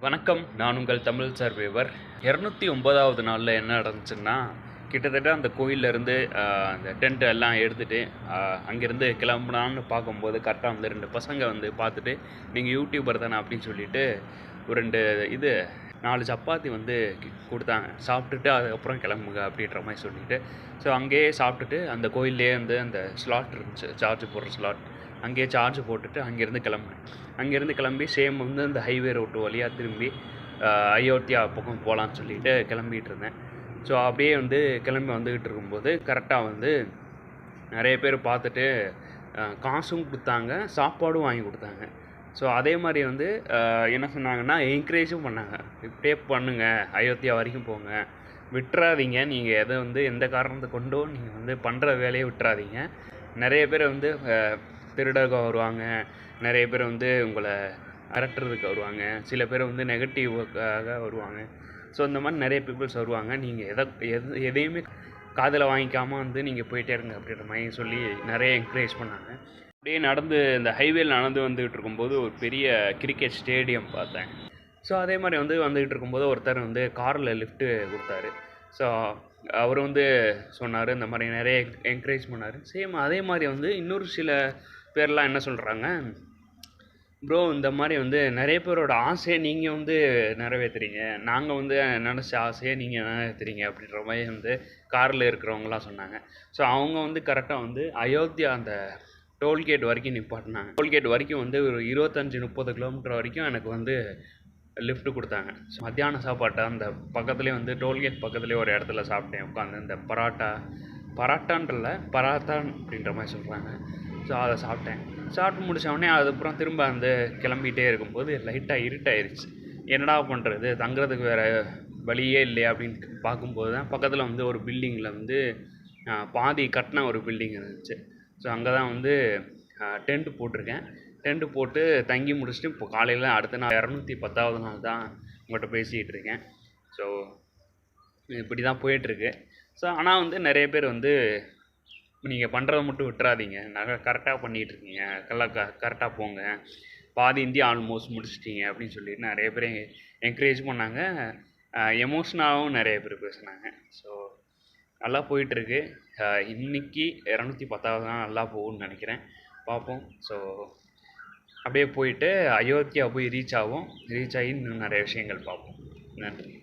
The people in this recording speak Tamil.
வணக்கம். நான் உங்கள் தமிழ் சர்வேவர். 209வது நாளில் என்ன நடந்துச்சுன்னா, கிட்டத்தட்ட அந்த கோயிலேருந்து அந்த டென்ட் எல்லாம் எடுத்துகிட்டு அங்கேருந்து கிளம்புனான்னு பார்க்கும்போது கரெக்டாக வந்து 2 பசங்க வந்து பார்த்துட்டு, நீங்கள் யூடியூபர் தானே அப்படின்னு சொல்லிட்டு ஒரு 2 4 சப்பாத்தி வந்து கொடுத்தாங்க. சாப்பிட்டுட்டு அதுக்கப்புறம் கிளம்புங்க அப்படின்ற மாதிரி சொல்லிவிட்டு, ஸோ அங்கேயே சாப்பிட்டுட்டு அந்த கோயில்லேயே வந்து அந்த ஸ்லாட் இருந்துச்சு, சார்ஜ் போடுற ஸ்லாட். அங்கேயே சார்ஜ் போட்டுட்டு அங்கேருந்து கிளம்புனேன். அங்கேருந்து கிளம்பி சேம் வந்து அந்த ஹைவே ரோட்டு வழியாக திரும்பி அயோத்தியா பக்கம் போகலான்னு சொல்லிட்டு கிளம்பிகிட்டு இருந்தேன். ஸோ அப்படியே வந்து கிளம்பி வந்துக்கிட்டு இருக்கும்போது கரெக்டாக வந்து நிறைய பேர் பார்த்துட்டு காசும் கொடுத்தாங்க, சாப்பாடும் வாங்கி கொடுத்தாங்க. ஸோ அதே மாதிரி வந்து என்ன சொன்னாங்கன்னா, என்கரேஜும் பண்ணாங்க. இப்படியே பண்ணுங்கள், அயோத்தியா வரைக்கும் போங்க, விட்டுறாதீங்க. நீங்கள் எதை வந்து எந்த காரணத்தை கொண்டோ நீங்கள் வந்து பண்ணுற வேலையை விட்டுறாதீங்க. நிறைய பேர் வந்து திருடர்கள் வருவாங்க, நிறைய பேர் வந்து உங்களை அரட்டுறதுக்கு வருவாங்க, சில பேர் வந்து நெகட்டிவாக வருவாங்க. ஸோ இந்த மாதிரி நிறைய பீப்புள்ஸ் வருவாங்க. நீங்கள் எதையுமே காதில் வாங்கிக்காமல் வந்து நீங்கள் போயிட்டே இருங்க அப்படின்ற மாதிரி சொல்லி நிறைய என்கரேஜ் பண்ணாங்க. அப்படியே நடந்து இந்த ஹைவேல நடந்து வந்துகிட்டு இருக்கும்போது ஒரு பெரிய கிரிக்கெட் ஸ்டேடியம் பார்த்தேன். ஸோ அதே மாதிரி வந்து வந்துகிட்டு இருக்கும்போது ஒருத்தர் வந்து காரில் லிஃப்ட்டு கொடுத்தாரு. ஸோ அவர் வந்து சொன்னார், இந்த மாதிரி நிறைய என்கரேஜ் பண்ணார். சேம் அதே மாதிரி வந்து இன்னொரு சில பேர்லாம் என்ன சொல்கிறாங்க, ப்ரோ இந்த மாதிரி வந்து நிறைய பேரோட ஆசையை நீங்கள் வந்து நிறைவேற்றுறீங்க, நாங்கள் வந்து நினச்ச ஆசையை நீங்கள் நிறைவேற்றுறீங்க அப்படின்ற மாதிரி வந்து காரில் இருக்கிறவங்களாம் சொன்னாங்க. ஸோ அவங்க வந்து கரெக்டாக வந்து அயோத்தியா அந்த டோல்கேட் வரைக்கும் நிப்பாட்டினாங்க. டோல்கேட் வரைக்கும் வந்து ஒரு 25-30 கிலோமீட்டர் வரைக்கும் எனக்கு வந்து லிஃப்ட்டு கொடுத்தாங்க. ஸோ மத்தியான சாப்பாட்டை அந்த பக்கத்துலேயே வந்து டோல்கேட் பக்கத்துலேயே ஒரு இடத்துல சாப்பிட்டேன் உட்காந்து. இந்த பராட்டான்றல பராத்தான் அப்படின்ற மாதிரி சொல்கிறாங்க. ஸோ அதை சாப்பிட்டேன். சாப்பிட்டு முடித்தவொடனே அதுக்கப்புறம் திரும்ப அந்த கிளம்பிகிட்டே இருக்கும்போது லைட்டாக இருட்டாயிருச்சு. என்னடா பண்ணுறது, தங்குறதுக்கு வேறு வழியே இல்லையா அப்படின்னு பார்க்கும்போது தான் பக்கத்தில் வந்து ஒரு பில்டிங்கில் வந்து பாதி கட்டின ஒரு பில்டிங் இருந்துச்சு. ஸோ அங்கே தான் வந்து டென்ட்டு போட்டிருக்கேன். டென்ட்டு போட்டு தங்கி முடிச்சுட்டு இப்போ காலையில் அடுத்த நாள் 210வது நாள் தான் உங்கள்கிட்ட பேசிக்கிட்டு இருக்கேன். ஸோ இப்படி தான் போயிட்டுருக்கு. ஸோ ஆனால் வந்து நிறைய பேர் வந்து நீங்கள் பண்ணுறத மட்டும் விட்டுறாதீங்க, கரெக்டாக பண்ணிகிட்ருக்கீங்க, கரெக்டாக போங்க, பாதி இந்தியா ஆல்மோஸ்ட் முடிச்சிட்டிங்க அப்படின்னு சொல்லிட்டு நிறைய பேர் என்கரேஜ் பண்ணாங்க. எமோஷ்னலாகவும் நிறைய பேர் பேசுனாங்க. ஸோ நல்லா போயிட்டுருக்கு. இன்றைக்கி 210வது நாள் நல்லா போகும்னு நினைக்கிறேன். பார்ப்போம். ஸோ அப்படியே போயிட்டு அயோத்தியா போய் ரீச் ஆகி இன்னும் நிறைய விஷயங்கள் பார்ப்போம். நன்றி.